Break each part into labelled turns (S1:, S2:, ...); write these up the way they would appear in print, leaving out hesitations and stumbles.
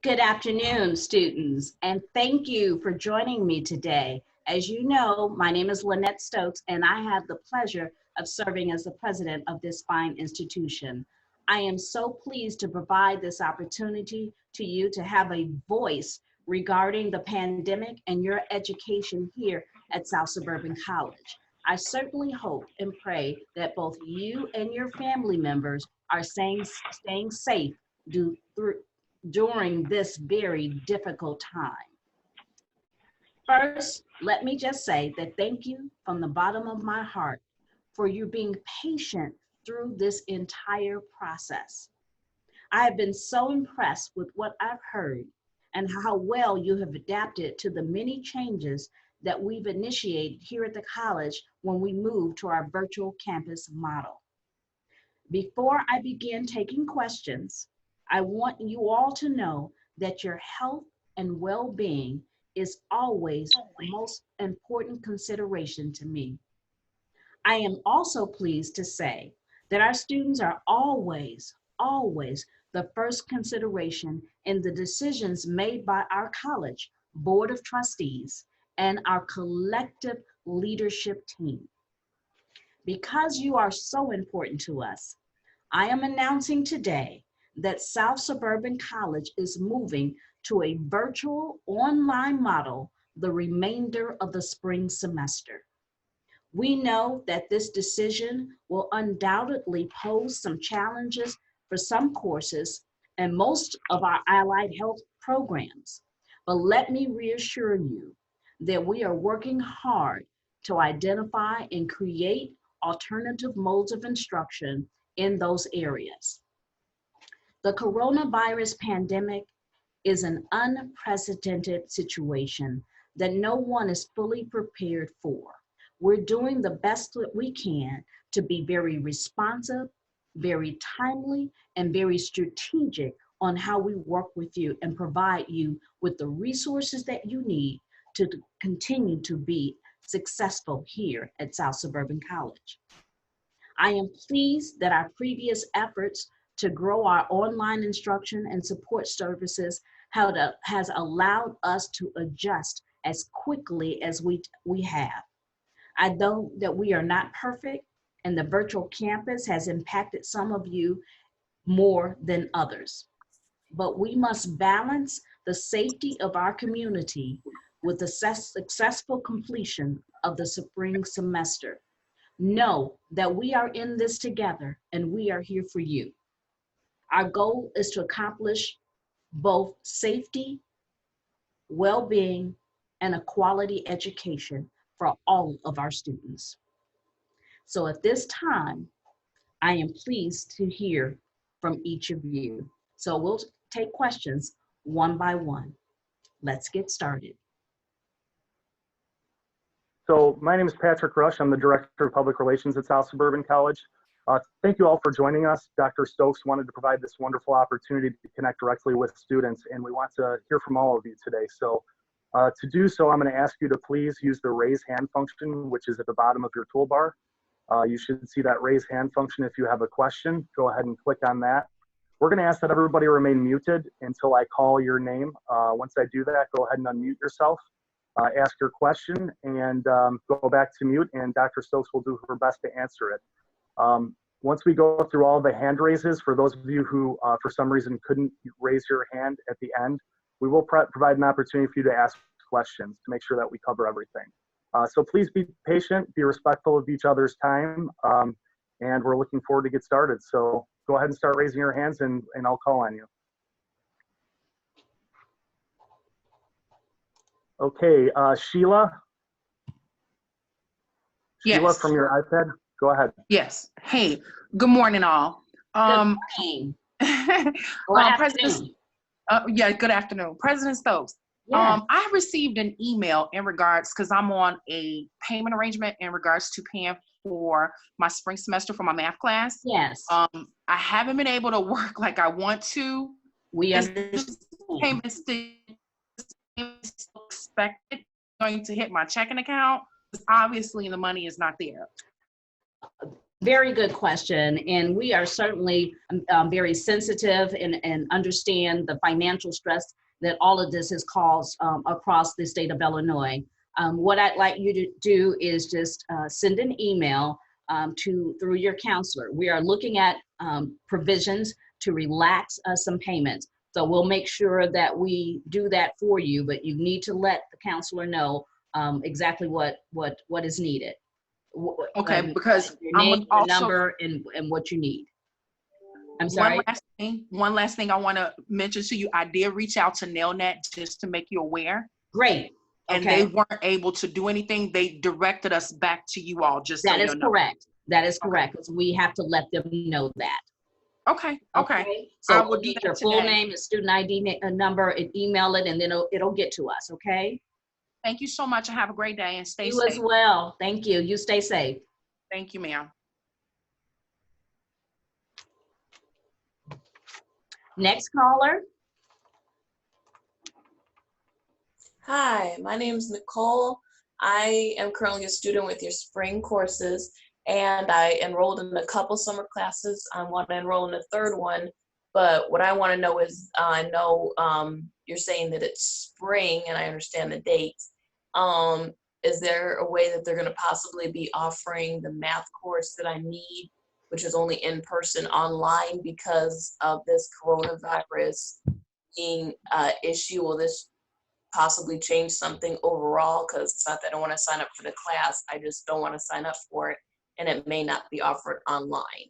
S1: Good afternoon, students, and thank you for joining me today. As you know, my name is Lynette Stokes, and I have the pleasure of serving as the president of this fine institution. I am so pleased to provide this opportunity to you to have a voice regarding the pandemic and your education here at South Suburban College. I certainly hope and pray that both you and your family members are staying safe during this very difficult time. First, let me just say that thank you from the bottom of my heart for you being patient through this entire process. I have been so impressed with what I've heard and how well you have adapted to the many changes that we've initiated here at the college when we moved to our virtual campus model. Before I begin taking questions, I want you all to know that your health and well-being is always the most important consideration to me. I am also pleased to say that our students are always the first consideration in the decisions made by our college board of trustees and our collective leadership team. Because you are so important to us, I am announcing today that South Suburban College is moving to a virtual online model the remainder of the spring semester. We know that this decision will undoubtedly pose some challenges for some courses and most of our allied health programs. But let me reassure you that we are working hard to identify and create alternative modes of instruction in those areas. The coronavirus pandemic is an unprecedented situation that no one is fully prepared for. We're doing the best that we can to be very responsive, very timely, and very strategic on how we work with you and provide you with the resources that you need to continue to be successful here at South Suburban College. I am pleased that our previous efforts to grow our online instruction and support services has allowed us to adjust as quickly as we have. I know that we are not perfect, and the virtual campus has impacted some of you more than others. But we must balance the safety of our community with the successful completion of the spring semester. Know that we are in this together and we are here for you. Our goal is to accomplish both safety, well-being, and a quality education for all of our students. So at this time, I am pleased to hear from each of you. So we'll take questions one by one. Let's get started.
S2: So my name is Patrick Rush. I'm the Director of Public Relations at South Suburban College. Thank you all for joining us. Dr. Stokes wanted to provide this wonderful opportunity to connect directly with students, and we want to hear from all of you today. So to do so, I'm going to ask you to please use the raise hand function, which is at the bottom of your toolbar. You should see that raise hand function if you have a question. Go ahead and click on that. We're going to ask that everybody remain muted until I call your name. Once I do that, go ahead and unmute yourself. Ask your question and go back to mute, and Dr. Stokes will do her best to answer it. Once we go through all the hand raises, for those of you who for some reason couldn't raise your hand at the end, we will provide an opportunity for you to ask questions to make sure that we cover everything. So please be patient, be respectful of each other's time, and we're looking forward to get started. So go ahead and start raising your hands and I'll call on you. Okay, Sheila?
S3: Yes.
S2: Sheila from your iPad, go ahead.
S3: Yes. Hey, good morning, all.
S1: Good morning.
S3: President, good afternoon. President Stokes,
S1: Yeah.
S3: I received an email in regards, because I'm on a payment arrangement in regards to paying for my spring semester for my math class.
S1: Yes.
S3: I haven't been able to work like I want to.
S1: We
S3: Is
S1: understand.
S3: this payment still expected going to hit my checking account? Because obviously the money is not there.
S1: Very good question. And we are certainly very sensitive and understand the financial stress that all of this has caused across the state of Illinois. What I'd like you to do is just send an email through your counselor. We are looking at provisions to relax some payments. So we'll make sure that we do that for you, but you need to let the counselor know exactly what is needed.
S3: Okay, because
S1: your
S3: I'm
S1: name,
S3: also
S1: your number, and what you need. I'm sorry.
S3: One last thing I want to mention to you. I did reach out to Nelnet just to make you aware.
S1: Great.
S3: And
S1: okay.
S3: they weren't able to do anything. They directed us back to you all, just
S1: That
S3: so
S1: is
S3: you know.
S1: correct. That is correct. Because we have to let them know that.
S3: Okay.
S1: So
S3: I will
S1: we'll
S3: do
S1: get
S3: that
S1: your full
S3: today.
S1: name and student ID number and email it, and then it'll get to us. Okay.
S3: Thank you so much, and have a great day, and stay
S1: You
S3: safe.
S1: as well. Thank you. You stay safe.
S3: Thank you, ma'am.
S1: Next caller.
S4: Hi, my name is Nicole. I am currently a student with your spring courses, and I enrolled in a couple summer classes. I want to enroll in a third one, but what I want to know is, I know you're saying that it's spring, and I understand the dates. Is there a way that they're going to possibly be offering the math course that I need, which is only in person, online because of this coronavirus being an issue? Will this possibly change something overall? Because it's not that I don't want to sign up for the class, I just don't want to sign up for it, and it may not be offered online.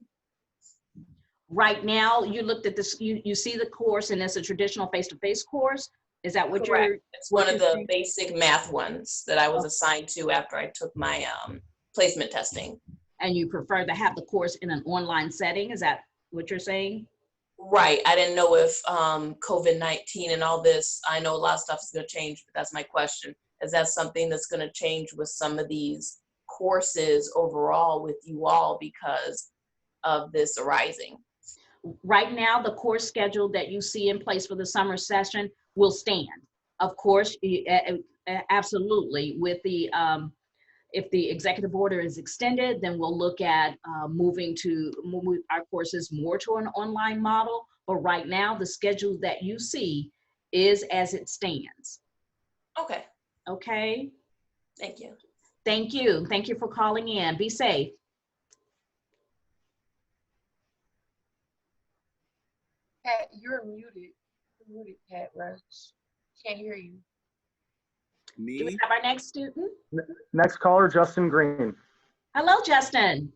S1: Right now, you looked at this, you see the course, and it's a traditional face-to-face course. Is that what
S4: Correct.
S1: you're?
S4: It's one of the basic math ones that I was assigned to after I took my placement testing.
S1: And you prefer to have the course in an online setting? Is that what you're saying?
S4: Right. I didn't know if COVID-19 and all this, I know a lot of stuff is going to change, but that's my question. Is that something that's going to change with some of these courses overall with you all because of this arising?
S1: Right now, the course schedule that you see in place for the summer session will stand. Of course, absolutely. With the if the executive order is extended, then we'll look at moving our courses more to an online model. But right now, the schedule that you see is as it stands.
S4: Okay.
S1: Okay.
S4: Thank you.
S1: Thank you. Thank you for calling in. Be safe.
S5: Pat, you're muted. You're muted, Pat Rush. Can't hear you.
S1: Do we
S6: Me?
S1: have our next student?
S2: Next caller, Justin Green.
S1: Hello, Justin.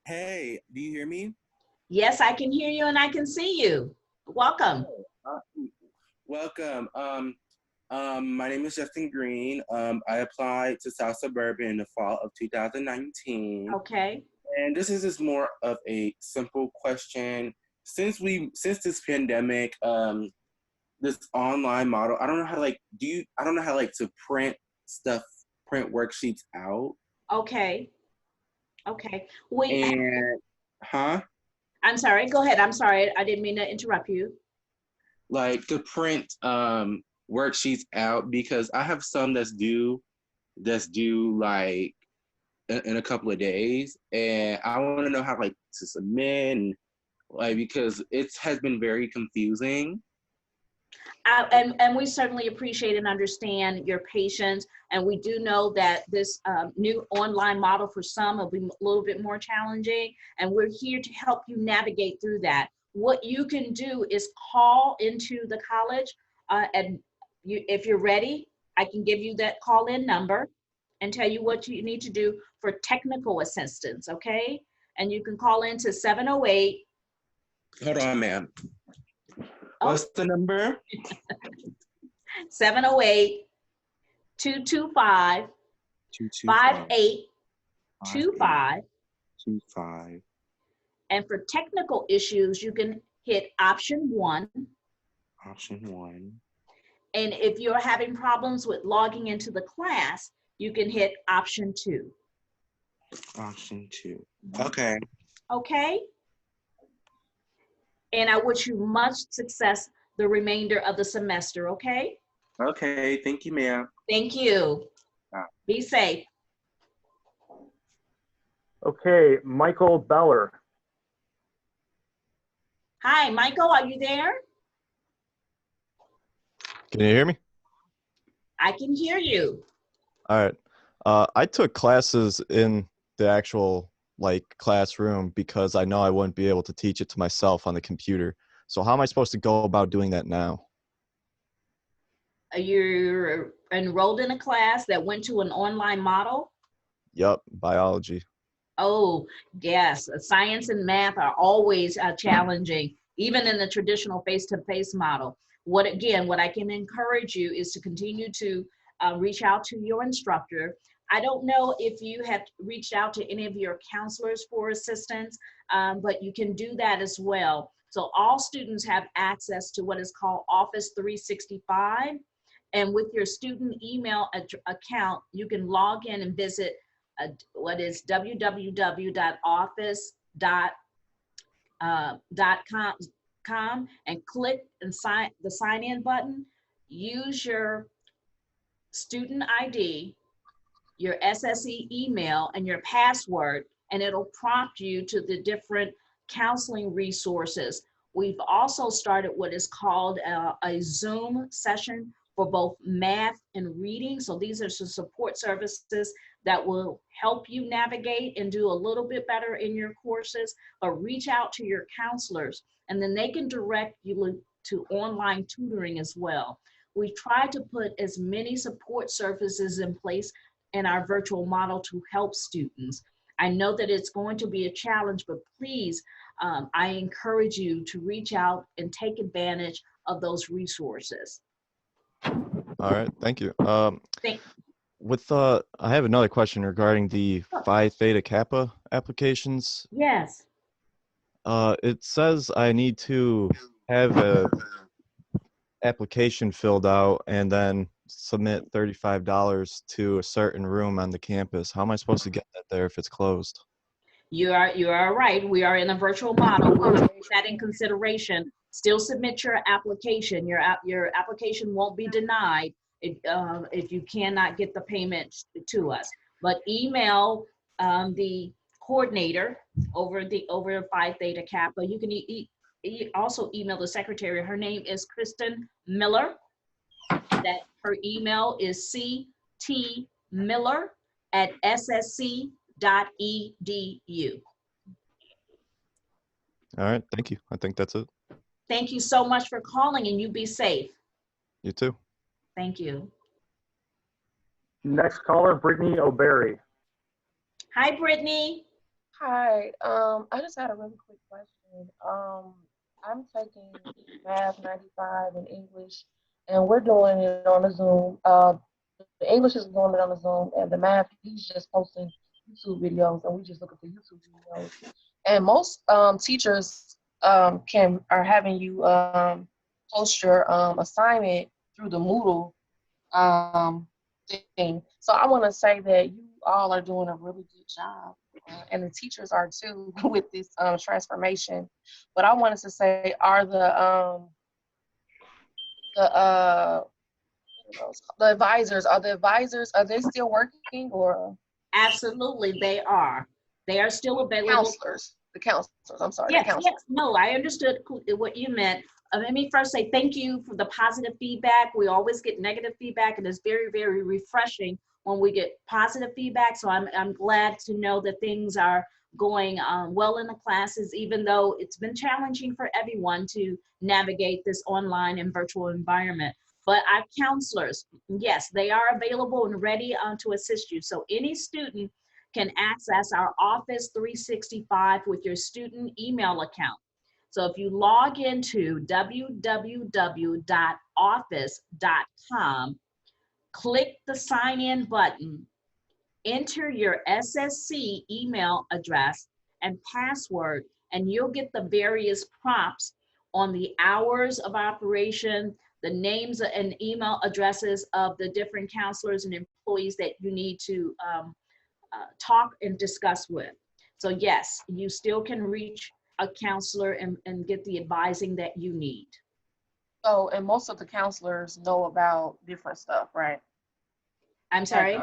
S6: Hey, do you hear me?
S1: Yes, I can hear you and I can see you. Welcome.
S6: Welcome. My name is Justin Green. I applied to South Suburban in the fall of 2019.
S1: Okay.
S6: And this is just more of a simple question. Since this pandemic, this online model, I don't know how to print worksheets out.
S1: Okay. I'm sorry, go ahead. I'm sorry, I didn't mean to interrupt you.
S6: Like to print worksheets out, because I have some that's due like in a couple of days, and I want to know how to submit, and because it has been very confusing.
S1: And we certainly appreciate and understand your patience. And we do know that this new online model for some will be a little bit more challenging. And we're here to help you navigate through that. What you can do is call into the college, and if you're ready, I can give you that call-in number and tell you what you need to do for technical assistance, okay? And you can call into 708.
S6: Hold on, ma'am. What's the number?
S1: 708-225-5825. And for technical issues, you can hit option 1.
S6: Option 1.
S1: And if you're having problems with logging into the class, you can hit option 2.
S6: Option 2. Okay.
S1: Okay? And I wish you much success the remainder of the semester, okay?
S6: Okay, thank you, ma'am.
S1: Thank you. Be safe.
S2: Okay, Michael Beller.
S1: Hi, Michael, are you there?
S7: Can you hear me?
S1: I can hear you.
S7: All right. I took classes in the actual classroom because I know I wouldn't be able to teach it to myself on the computer. So how am I supposed to go about doing that now?
S1: You're enrolled in a class that went to an online model?
S7: Yup, biology.
S1: Oh, yes. Science and math are always challenging, even in the traditional face-to-face model. What I can encourage you is to continue to reach out to your instructor. I don't know if you have reached out to any of your counselors for assistance, but you can do that as well. So all students have access to what is called Office 365. And with your student email account, you can log in and visit what is www.office.com and click and sign the sign in button. Use your student ID, your SSE email, and your password, and it'll prompt you to the different counseling resources. We've also started what is called a Zoom session for both math and reading. So these are some support services that will help you navigate and do a little bit better in your courses, but reach out to your counselors and then they can direct you to online tutoring as well. We try to put as many support services in place in our virtual model to help students. I know that it's going to be a challenge, but please, I encourage you to reach out and take advantage of those resources.
S7: All right, thank you.
S1: Thank-
S7: I have another question regarding the Phi Theta Kappa applications.
S1: Yes.
S7: It says I need to have a application filled out and then submit $35 to a certain room on the campus. How am I supposed to get that there if it's closed?
S1: You are right. We are in a virtual model. We'll take that in consideration. Still submit your application. Your application won't be denied if you cannot get the payment to us. But email the coordinator over Phi Theta Kappa. You can also email the secretary. Her name is Kristen Miller. That her email is ctmiller@ssc.edu.
S7: All right, thank you. I think that's it.
S1: Thank you so much for calling, and you be safe.
S7: You too.
S1: Thank you.
S2: Next caller, Brittany O'Berry.
S1: Hi, Brittany.
S5: Hi, I just had a really quick question. I'm taking Math 95 and English, and we're doing it on the Zoom. The English is doing it on the Zoom, and the Math, he's just posting YouTube videos, and we just look at the YouTube videos. And most teachers are having you post your assignment through the Moodle thing. So I want to say that you all are doing a really good job, and the teachers are too with this transformation. But I wanted to say, are the advisors, are they still working, or
S1: Absolutely, they are. They are still available.
S5: the counselors, I'm sorry,
S1: Yes,
S5: the counselors.
S1: yes, no, I understood what you meant. Let me first say thank you for the positive feedback. We always get negative feedback, and it's very, very refreshing when we get positive feedback. So I'm glad to know that things are going well in the classes, even though it's been challenging for everyone to navigate this online and virtual environment. But our counselors, yes, they are available and ready to assist you. So any student can access our Office 365 with your student email account. So if you log into www.office.com, click the sign in button, enter your SSC email address and password, and you'll get the various prompts on the hours of operation, the names and email addresses of the different counselors and employees that you need to talk and discuss with. So yes, you still can reach a counselor and get the advising that you need.
S5: So, and most of the counselors know about different stuff, right?
S1: I'm sorry?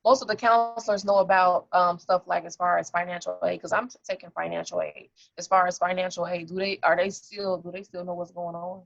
S5: most of the counselors know about stuff like as far as financial aid, because I'm taking financial aid. As far as financial aid, do they still know what's going on?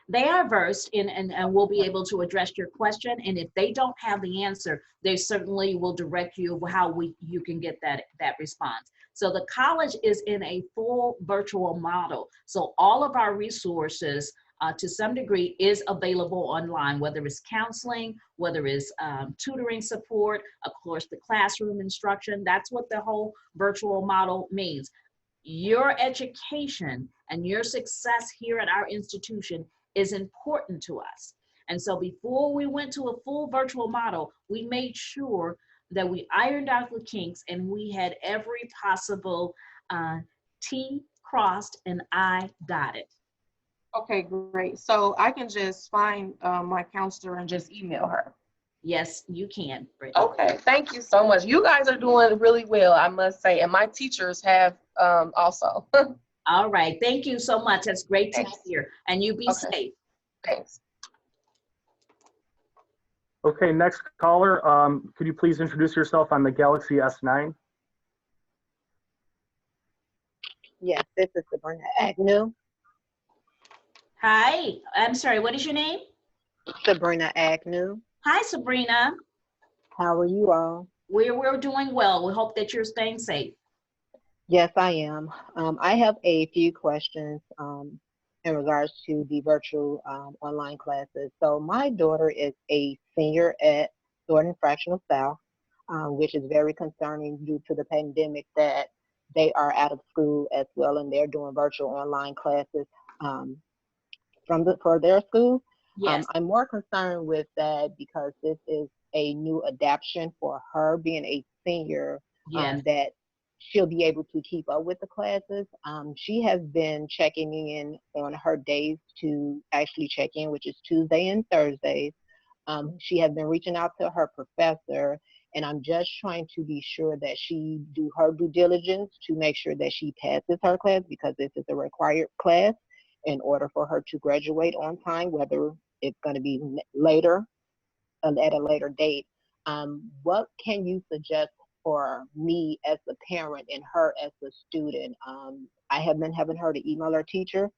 S1: They are versed in, and will be able to address your question. And if they don't have the answer, they certainly will direct you how you can get that response. So the college is in a full virtual model. So all of our resources to some degree is available online, whether it's counseling, whether it's tutoring support, of course, the classroom instruction. That's what the whole virtual model means. Your education and your success here at our institution is important to us. And so before we went to a full virtual model, we made sure that we ironed out the kinks and we had every possible T crossed and I dotted.
S5: Okay, great. So I can just find my counselor and just email her.
S1: Yes, you can, Brittany.
S5: Okay, thank you so much. You guys are doing really well, I must say, and my teachers have also.
S1: All right, thank you so much. That's great to hear. And you be safe.
S5: Thanks.
S2: Okay, next caller, could you please introduce yourself on the Galaxy S9?
S8: Yes, this is Sabrina Agnew.
S1: Hi, I'm sorry, what is your name?
S8: Sabrina Agnew.
S1: Hi, Sabrina.
S8: How are you all?
S1: We're doing well. We hope that you're staying safe.
S8: Yes, I am. I have a few questions in regards to the virtual online classes. So my daughter is a senior at Thornton Fractional South, which is very concerning due to the pandemic that they are out of school as well, and they're doing virtual online classes for their school.
S1: Yes.
S8: I'm more concerned with that because this is a new adaptation for her being a senior,
S1: Yes.
S8: that she'll be able to keep up with the classes. She has been checking in on her days to actually check in, which is Tuesday and Thursdays. She has been reaching out to her professor, and I'm just trying to be sure that she do her due diligence to make sure that she passes her class, because this is a required class in order for her to graduate on time, whether it's going to be later, at a later date. What can you suggest for me as the parent and her as the student? I have been having her to email her teacher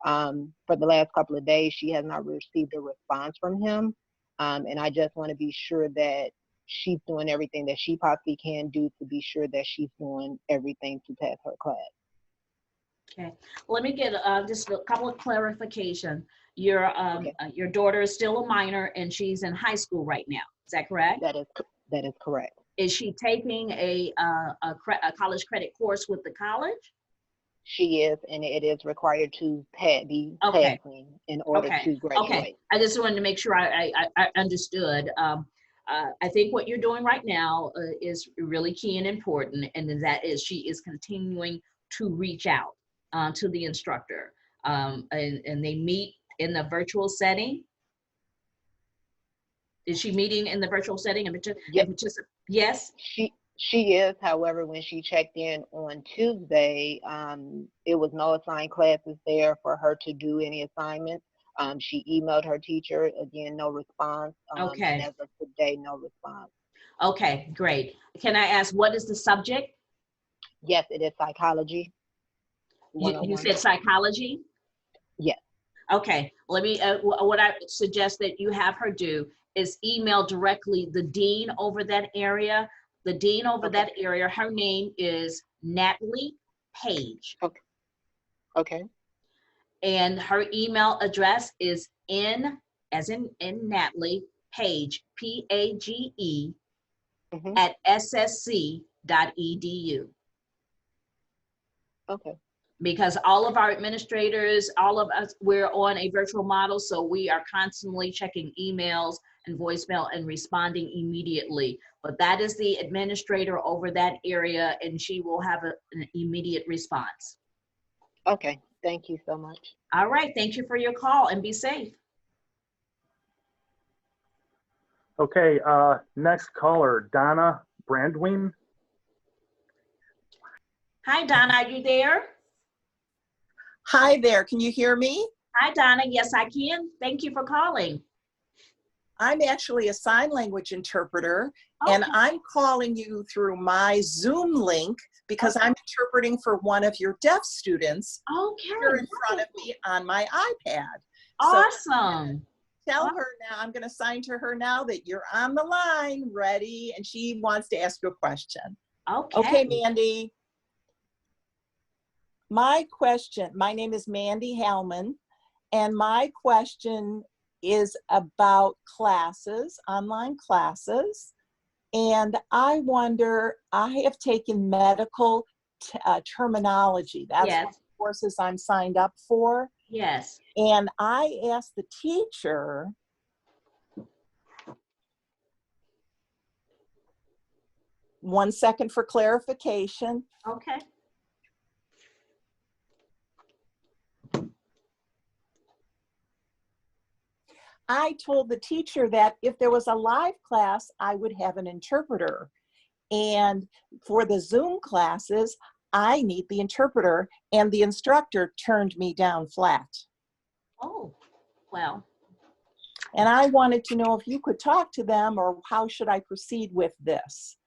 S8: for the last couple of days. She has not received a response from him. And I just want to be sure that she's doing everything that she possibly can do to be sure that she's doing everything to pass her class.
S1: Okay, let me get just a couple of clarification. Your daughter is still a minor and she's in high school right now. Is that correct?
S8: That is correct.
S1: Is she taking a college credit course with the college?
S8: She is, and it is required to be
S1: Okay.
S8: passing in order to graduate.
S1: Okay, I just wanted to make sure I understood. I think what you're doing right now is really key and important, and that is she is continuing to reach out to the instructor, and they meet in the virtual setting. Is she meeting in the virtual setting? Yes.
S8: She is. However, when she checked in on Tuesday, it was no assigned classes there for her to do any assignments. She emailed her teacher, again, no response.
S1: Okay.
S8: And as of today, no response.
S1: Okay, great. Can I ask, what is the subject?
S8: Yes, it is psychology.
S1: You said psychology?
S8: Yes.
S1: Okay, let me, what I suggest that you have her do is email directly the dean over that area. The dean over that area, her name is Natalie Page.
S8: Okay.
S1: And her email address is N, as in Natalie, Page, P-A-G-E, at ssc.edu.
S8: Okay.
S1: Because all of our administrators, all of us, we're on a virtual model, so we are constantly checking emails and voicemail and responding immediately. But that is the administrator over that area, and she will have an immediate response.
S8: Okay, thank you so much.
S1: All right, thank you for your call, and be safe.
S2: Okay, next caller, Donna Brandwin.
S1: Hi, Donna, are you there?
S9: Hi there, can you hear me?
S1: Hi, Donna, yes, I can. Thank you for calling.
S9: I'm actually a sign language interpreter, and I'm calling you through my Zoom link because I'm interpreting for one of your deaf students here in front of me on my iPad.
S1: Awesome.
S9: So tell her now, I'm going to sign to her now that you're on the line, ready, and she wants to ask you a question. Okay, Mandy. My name is Mandy Hellman, and my question is about classes, online classes. And I wonder, I have taken medical terminology. That's what courses I'm signed up for.
S1: Yes.
S9: And I asked the teacher, one second for clarification.
S1: Okay.
S9: I told the teacher that if there was a live class, I would have an interpreter. And for the Zoom classes, I need the interpreter, and the instructor turned me down flat.
S1: Oh, well.
S9: And I wanted to know if you could talk to them, or how should I proceed with this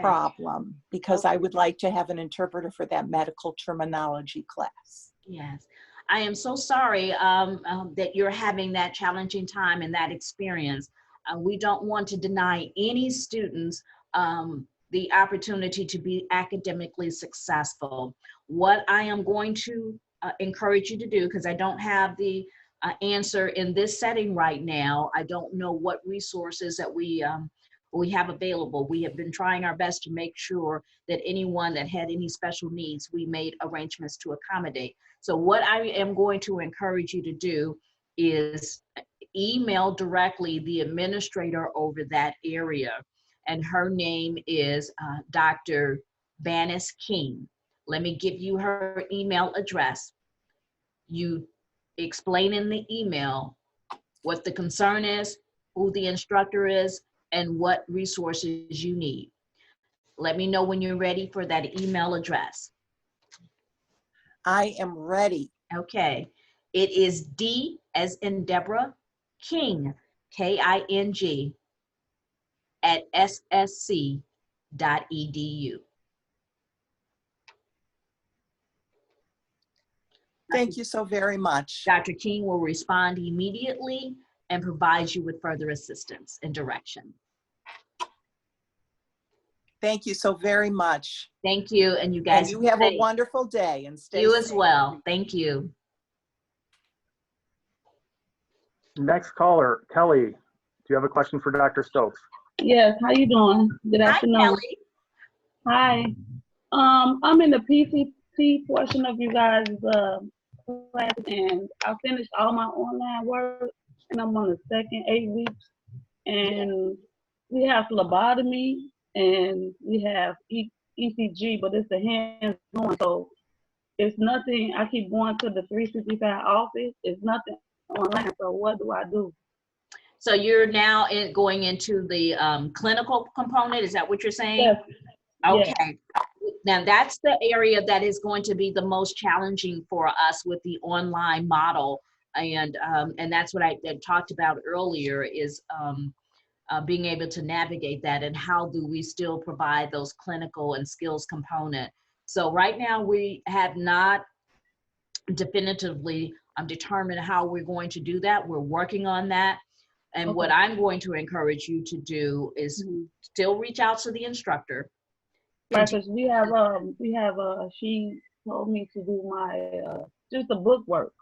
S9: problem? Because I would like to have an interpreter for that medical terminology class.
S1: Yes. I am so sorry that you're having that challenging time and that experience. We don't want to deny any students the opportunity to be academically successful. What I am going to encourage you to do, because I don't have the answer in this setting right now, I don't know what resources that we have available. We have been trying our best to make sure that anyone that had any special needs, we made arrangements to accommodate. So what I am going to encourage you to do is email directly the administrator over that area. And her name is Dr. Banis King. Let me give you her email address. You explain in the email what the concern is, who the instructor is, and what resources you need. Let me know when you're ready for that email address.
S9: I am ready.
S1: Okay. It is D as in Deborah, King, K-I-N-G, at ssc.edu.
S9: Thank you so very much.
S1: Dr. King will respond immediately and provide you with further assistance and direction.
S9: Thank you so very much.
S1: Thank you, and you guys.
S9: And you have a wonderful day, and stay
S1: You
S9: safe.
S1: as well. Thank you.
S2: Next caller, Kelly. Do you have a question for Dr. Stokes?
S10: Yes, how you doing? Good afternoon.
S1: Hi, Kelly.
S10: Hi. I'm in the PCT portion of you guys' class, and I finished all my online work, and I'm on the second 8 weeks. And we have phlebotomy, and we have ECG, but it's the hands-on, so it's nothing. I keep going to the 365 office. It's nothing online, so what do I do?
S1: So you're now going into the clinical component, is that what you're saying?
S10: Yes.
S1: Okay.
S10: Yes.
S1: Now that's the area that is going to be the most challenging for us with the online model. And that's what I talked about earlier is being able to navigate that, and how do we still provide those clinical and skills component. So right now we have not definitively determined how we're going to do that. We're working on that. And what I'm going to encourage you to do is still reach out to the instructor.
S10: Because we have she told me to do my just the book work,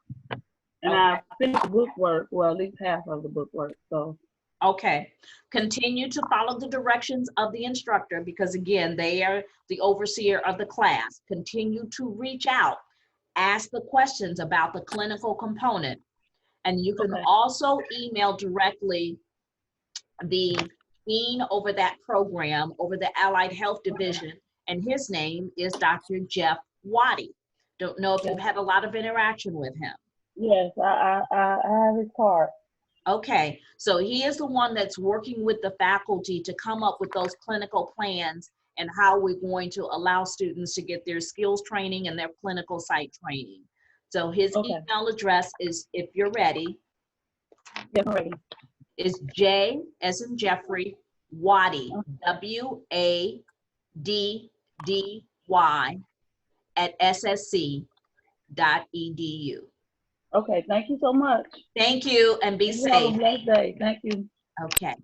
S10: and I finished the book work, well, at least half of the book work. So
S1: okay, continue to follow the directions of the instructor, because again, they are the overseer of the class. Continue to reach out, ask the questions about the clinical component, and you can also email directly the dean over that program, over the Allied Health Division, and his name is Dr. Jeff Waddy. Don't know if you've had a lot of interaction with him.
S10: Yes, I have his card.
S1: Okay, so he is the one that's working with the faculty to come up with those clinical plans and how we're going to allow students to get their skills training and their clinical site training. So his email address is, if you're ready,
S10: Yeah, I'm ready.
S1: is J as in Jeffrey, Waddy, WADDY at ssc.edu.
S10: Okay, thank you so much.
S1: Thank you and be
S10: You have a
S1: safe.
S10: blessed day. Thank you.
S1: Okay.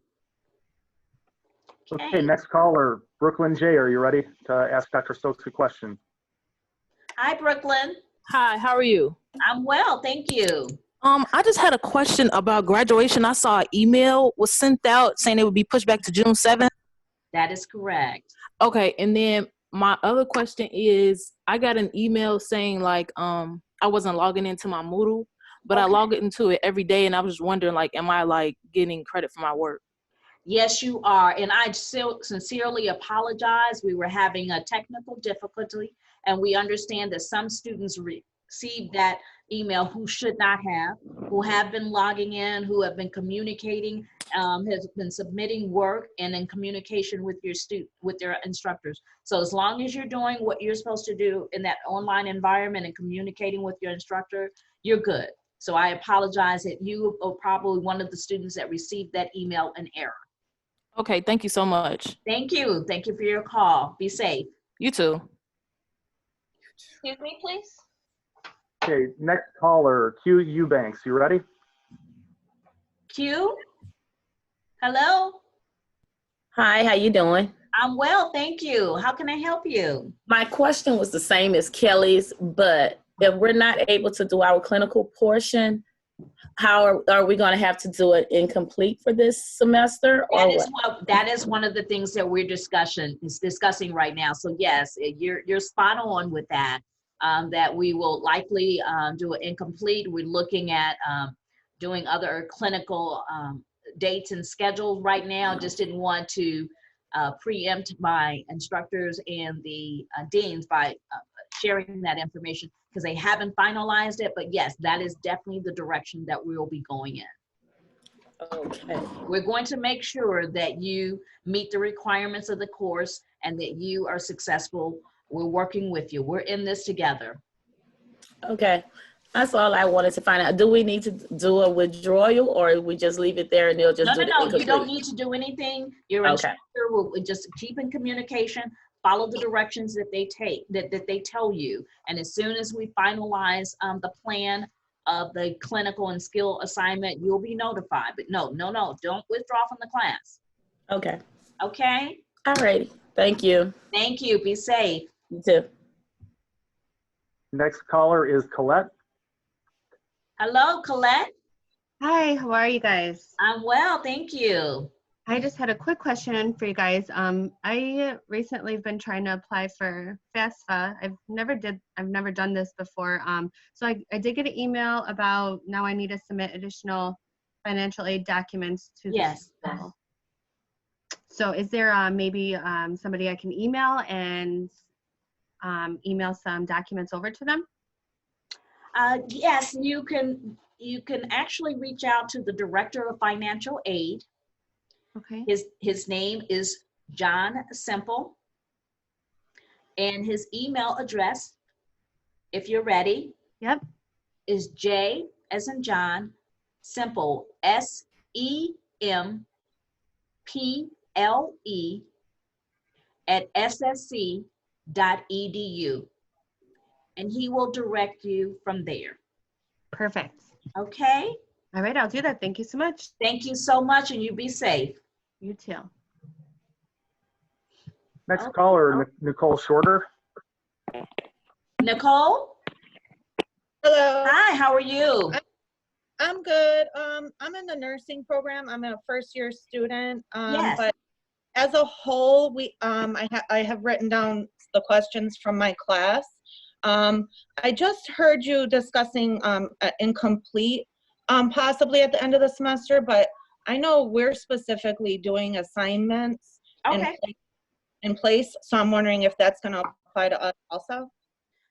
S2: Okay, next caller, Brooklyn J. Are you ready to ask Dr. Stokes a question?
S1: Hi, Brooklyn.
S11: Hi, how are you?
S1: I'm well, thank you.
S11: I just had a question about graduation. I saw an email was sent out saying it would be pushed back to June 7th.
S1: That is correct.
S11: Okay, and then my other question is, I got an email saying like I wasn't logging into my Moodle, but I log into it every day, and I was just wondering like, am I like getting credit for my work?
S1: Yes, you are. And I sincerely apologize. We were having a technical difficulty, and we understand that some students received that email who should not have, who have been logging in, who have been communicating, has been submitting work and in communication with your instructors. So as long as you're doing what you're supposed to do in that online environment and communicating with your instructor, you're good. So I apologize that you are probably one of the students that received that email in error.
S11: Okay, thank you so much.
S1: Thank you. Thank you for your call. Be safe.
S11: You too.
S4: Excuse me, please.
S2: Okay, next caller, Q Eubanks. You ready?
S1: Q? Hello?
S12: Hi, how you doing?
S1: I'm well, thank you. How can I help you?
S12: My question was the same as Kelly's, but if we're not able to do our clinical portion, how are we going to have to do it incomplete for this semester? Or
S1: That is one of the things that we're discussing right now. So yes, you're spot on with that. That we will likely do it incomplete. We're looking at doing other clinical dates and schedules right now. Just didn't want to preempt my instructors and the deans by sharing that information because they haven't finalized it. But yes, that is definitely the direction that we will be going in.
S12: Okay.
S1: We're going to make sure that you meet the requirements of the course and that you are successful. We're working with you. We're in this together.
S12: Okay. That's all I wanted to find out. Do we need to do a withdrawal or we just leave it there and they'll just do it incomplete?
S1: You don't need to do anything. Your instructor will just keep in communication, follow the directions that they take, that they tell you. And as soon as we finalize the plan of the clinical and skill assignment, you'll be notified. But no, don't withdraw from the class.
S12: Okay.
S1: Okay?
S12: All righty. Thank you.
S1: Thank you. Be safe.
S12: You too.
S2: Next caller is Colette.
S1: Hello, Colette.
S13: Hi, how are you guys?
S1: I'm well, thank you.
S13: I just had a quick question for you guys. I recently have been trying to apply for FAFSA. I've never done this before. So I did get an email about now I need to submit additional financial aid documents to the school. So is there maybe somebody I can email and email some documents over to them?
S1: Yes, you can actually reach out to the Director of Financial Aid.
S13: Okay.
S1: His name is John Simple. And his email address, if you're ready, is J as in John, Simple, SEMPLE at ssc.edu. And he will direct you from there.
S13: Perfect.
S1: Okay?
S13: All right, I'll do that. Thank you so much.
S1: Thank you so much, and you be safe.
S13: You too.
S2: Next caller, Nicole Shorter.
S1: Nicole?
S14: Hello.
S1: Hi, how are you?
S14: I'm good. I'm in the nursing program. I'm a first-year student.
S1: Yes.
S14: But as a whole, I have written down the questions from my class. I just heard you discussing incomplete possibly at the end of the semester, but I know we're specifically doing assignments in place, so I'm wondering if that's going to apply to us also.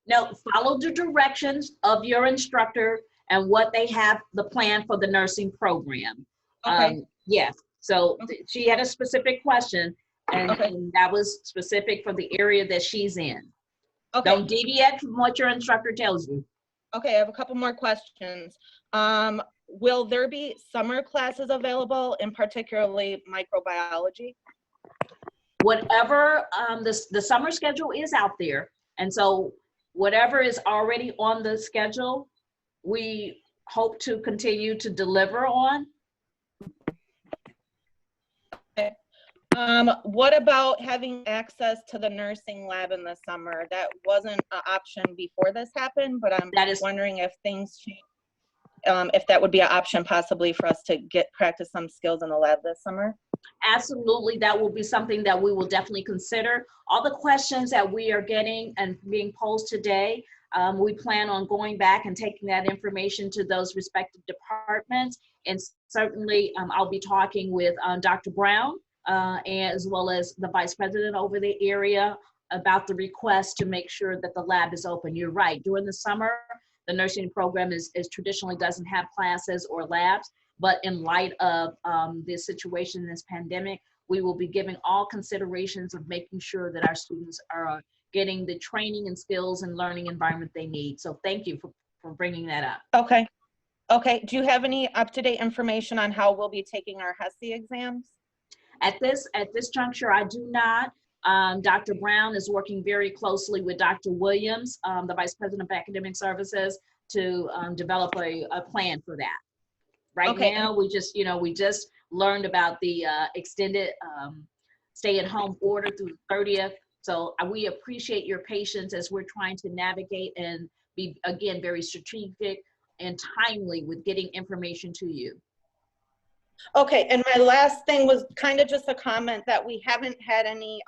S1: No, follow the directions of your instructor and what they have the plan for the nursing program.
S14: Okay.
S1: Yes, so she had a specific question, and that was specific for the area that she's in.
S14: Okay.
S1: Don't deviate from what your instructor tells you.
S14: Okay, I have a couple more questions. will there be summer classes available, in particularly microbiology?
S1: Whatever, the summer schedule is out there. And so whatever is already on the schedule, we hope to continue to deliver on.
S14: Okay. What about having access to the nursing lab in the summer? That wasn't an option before this happened, but I'm wondering if things change, if that would be an option possibly for us to practice some skills in the lab this summer.
S1: Absolutely, that will be something that we will definitely consider. All the questions that we are getting and being posed today, we plan on going back and taking that information to those respective departments. And certainly I'll be talking with Dr. Brown as well as the vice president over the area about the request to make sure that the lab is open. You're right, during the summer, the nursing program is traditionally doesn't have classes or labs, but in light of this situation, this pandemic, we will be giving all considerations of making sure that our students are getting the training and skills and learning environment they need. So thank you for bringing that up.
S14: Okay. Okay, do you have any up-to-date information on how we'll be taking our HESI exams?
S1: At this juncture, I do not. Dr. Brown is working very closely with Dr. Williams, the Vice President of Academic Services, to develop a plan for that. Right now, we just learned about the extended stay-at-home order through the 30th. So we appreciate your patience as we're trying to navigate and be, again, very strategic and timely with getting information to you.
S14: Okay, and my last thing was kind of just a comment that we haven't had any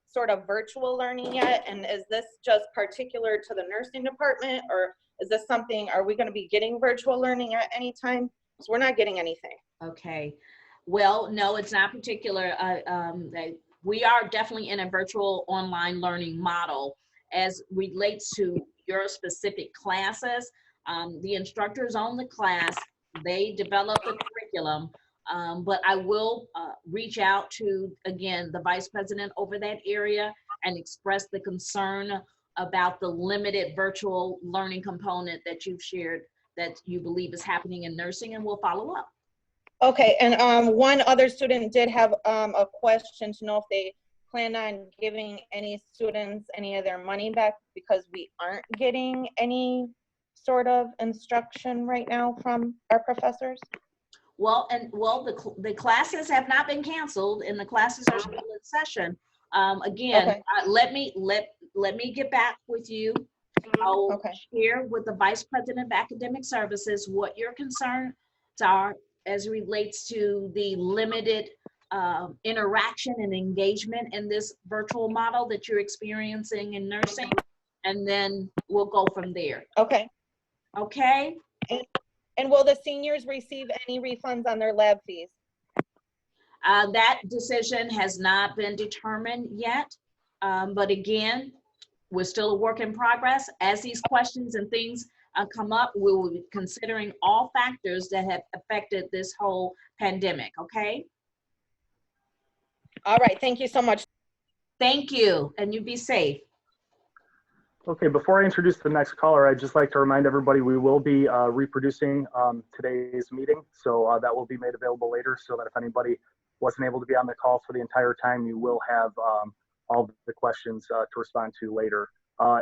S14: sort of virtual learning yet. And is this just particular to the nursing department, or is this something, are we going to be getting virtual learning at any time? Because we're not getting anything.
S1: Okay, well, no, it's not particular. We are definitely in a virtual online learning model as relates to your specific classes. The instructors on the class, they develop the curriculum. But I will reach out to, again, the vice president over that area and express the concern about the limited virtual learning component that you've shared that you believe is happening in nursing, and we'll follow up.
S14: Okay, and one other student did have a question to know if they plan on giving any students any of their money back, because we aren't getting any sort of instruction right now from our professors.
S1: Well, the classes have not been canceled, and the classes are still in session. Again,
S14: okay.
S1: Let me get back with you. I'll share with the Vice President of Academic Services what your concerns are as it relates to the limited interaction and engagement in this virtual model that you're experiencing in nursing, and then we'll go from there.
S14: Okay.
S1: Okay.
S14: And will the seniors receive any refunds on their lab fees?
S1: That decision has not been determined yet. But again, we're still a work in progress. As these questions and things come up, we will be considering all factors that have affected this whole pandemic, okay?
S14: All right, thank you so much.
S1: Thank you, and you be safe.
S2: Okay, before I introduce the next caller, I'd just like to remind everybody we will be reproducing today's meeting. So that will be made available later, so that if anybody wasn't able to be on the call for the entire time, you will have all the questions to respond to later.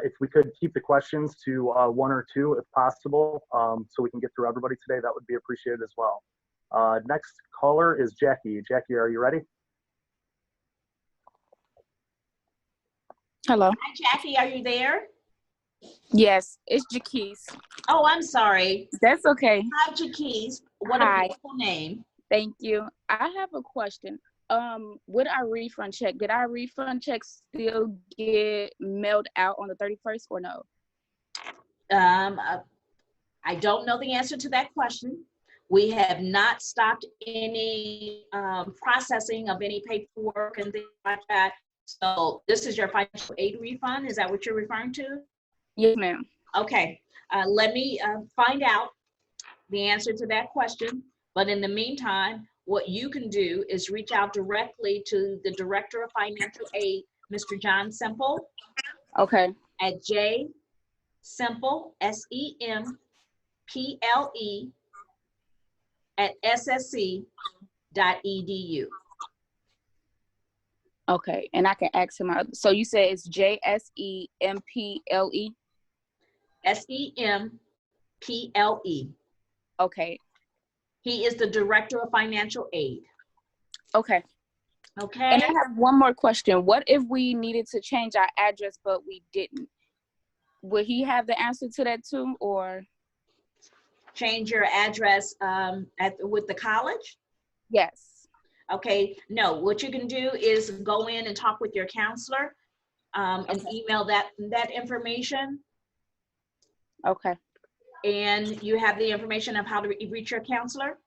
S2: If we could keep the questions to 1 or 2 if possible, so we can get through everybody today, that would be appreciated as well. Next caller is Jackie. Jackie, are you ready?
S15: Hello.
S1: Hi, Jackie, are you there?
S15: Yes, it's Jaquise.
S1: Oh, I'm sorry.
S15: That's okay.
S1: Hi, Jaquise. What a beautiful name.
S15: Thank you. I have a question. With our refund check, did our refund check still get mailed out on the 31st or no?
S1: I don't know the answer to that question. We have not stopped any processing of any paperwork and things like that. So this is your financial aid refund. Is that what you're referring to?
S15: Yes, ma'am.
S1: Okay. Let me find out the answer to that question. But in the meantime, what you can do is reach out directly to the Director of Financial Aid, Mr. John Semple.
S15: Okay.
S1: At jsemple, SEMPLE, at ssc.edu.
S15: Okay, and I can ask him out. So you said it's JSEMPLE?
S1: SEMPLE.
S15: Okay.
S1: He is the Director of Financial Aid.
S15: Okay.
S1: Okay.
S15: And I have one more question. What if we needed to change our address, but we didn't? Would he have the answer to that too, or?
S1: Change your address with the college?
S15: Yes.
S1: Okay, no, what you can do is go in and talk with your counselor and email that information.
S15: Okay.
S1: And you have the information of how to reach your counselor?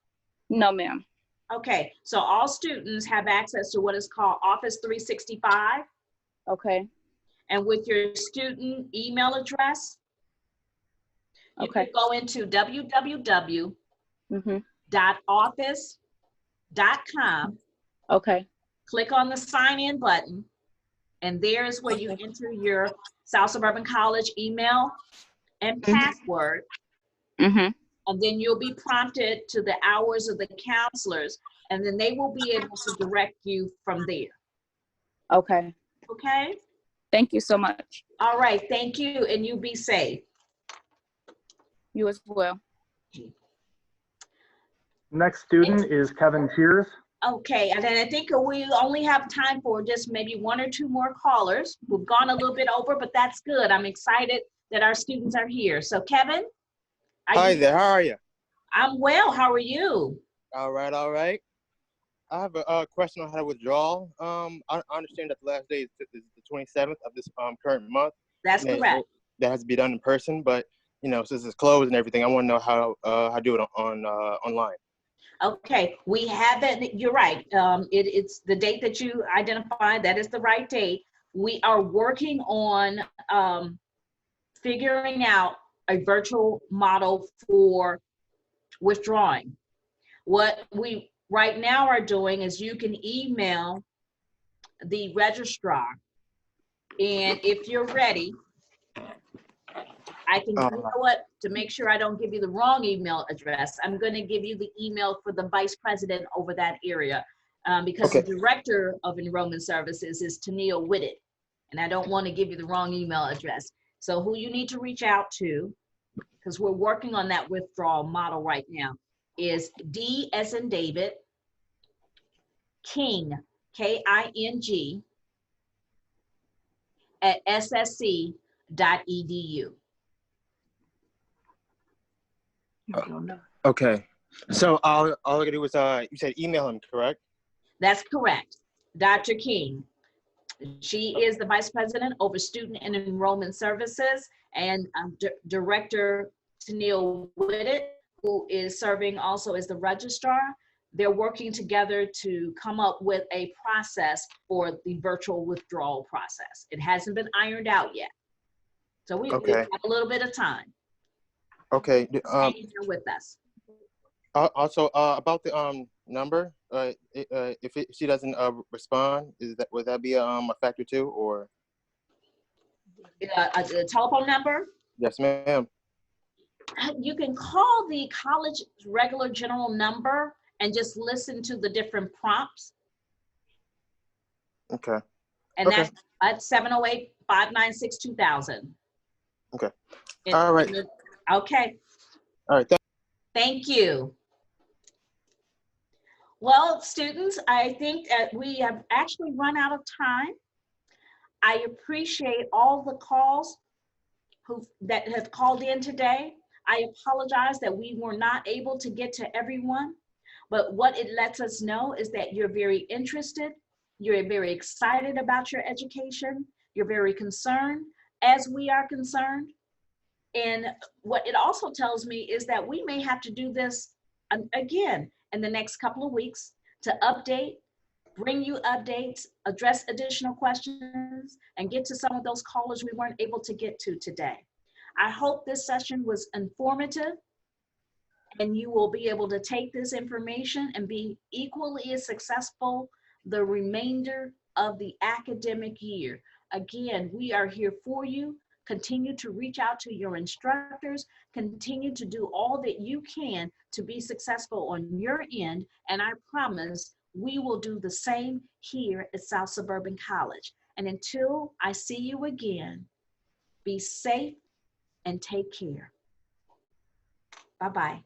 S15: No, ma'am.
S1: Okay, so all students have access to what is called Office 365.
S15: Okay.
S1: And with your student email address, you can go into www.office.com.
S15: Okay.
S1: Click on the sign in button, and there is where you enter your South Suburban College email and password. And then you'll be prompted to the hours of the counselors, and then they will be able to direct you from there.
S15: Okay.
S1: Okay?
S15: Thank you so much.
S1: All right, thank you, and you be safe.
S15: You as well.
S2: Next student is Kevin Tears.
S1: Okay, and then I think we only have time for just maybe one or two more callers. We've gone a little bit over, but that's good. I'm excited that our students are here. So Kevin?
S16: Hi there, how are you?
S1: I'm well, how are you?
S16: All right, all right. I have a question on how to withdraw. I understand that the last day is the 27th of this current month.
S1: That's correct.
S16: That has to be done in person, but you know, since it's closed and everything, I want to know how to do it on online.
S1: Okay, we haven't, you're right. It's the date that you identified, that is the right date. We are working on figuring out a virtual model for withdrawing. What we right now are doing is you can email the registrar, and if you're ready, I can, you know what, to make sure I don't give you the wrong email address, I'm going to give you the email for the vice president over that area, because the director of enrollment services is Tennille Whitted, and I don't want to give you the wrong email address. So who you need to reach out to, because we're working on that withdrawal model right now, is D as in David, King, K-I-N-G, at ssc.edu.
S16: Okay, so all I gotta do is you said email him, correct?
S1: That's correct. Dr. King. She is the vice president over student and enrollment services, and Director Tennille Whitted, who is serving also as the registrar. They're working together to come up with a process for the virtual withdrawal process. It hasn't been ironed out yet. So we have a little bit of time.
S16: Okay.
S1: Hang here with us.
S16: Also, about the number, if she doesn't respond, would that be a factor too, or?
S1: The telephone number?
S16: Yes, ma'am.
S1: You can call the college regular general number and just listen to the different prompts.
S16: Okay.
S1: And that's at 708-596-2000.
S16: Okay. All right.
S1: Okay.
S16: All right.
S1: Thank you. Well, students, I think that we have actually run out of time. I appreciate all the calls that have called in today. I apologize that we were not able to get to everyone, but what it lets us know is that you're very interested, you're very excited about your education, you're very concerned, as we are concerned. And what it also tells me is that we may have to do this again in the next couple of weeks to update, bring you updates, address additional questions, and get to some of those callers we weren't able to get to today. I hope this session was informative, and you will be able to take this information and be equally as successful the remainder of the academic year. Again, we are here for you. Continue to reach out to your instructors. Continue to do all that you can to be successful on your end. And I promise we will do the same here at South Suburban College. And until I see you again, be safe and take care. Bye-bye.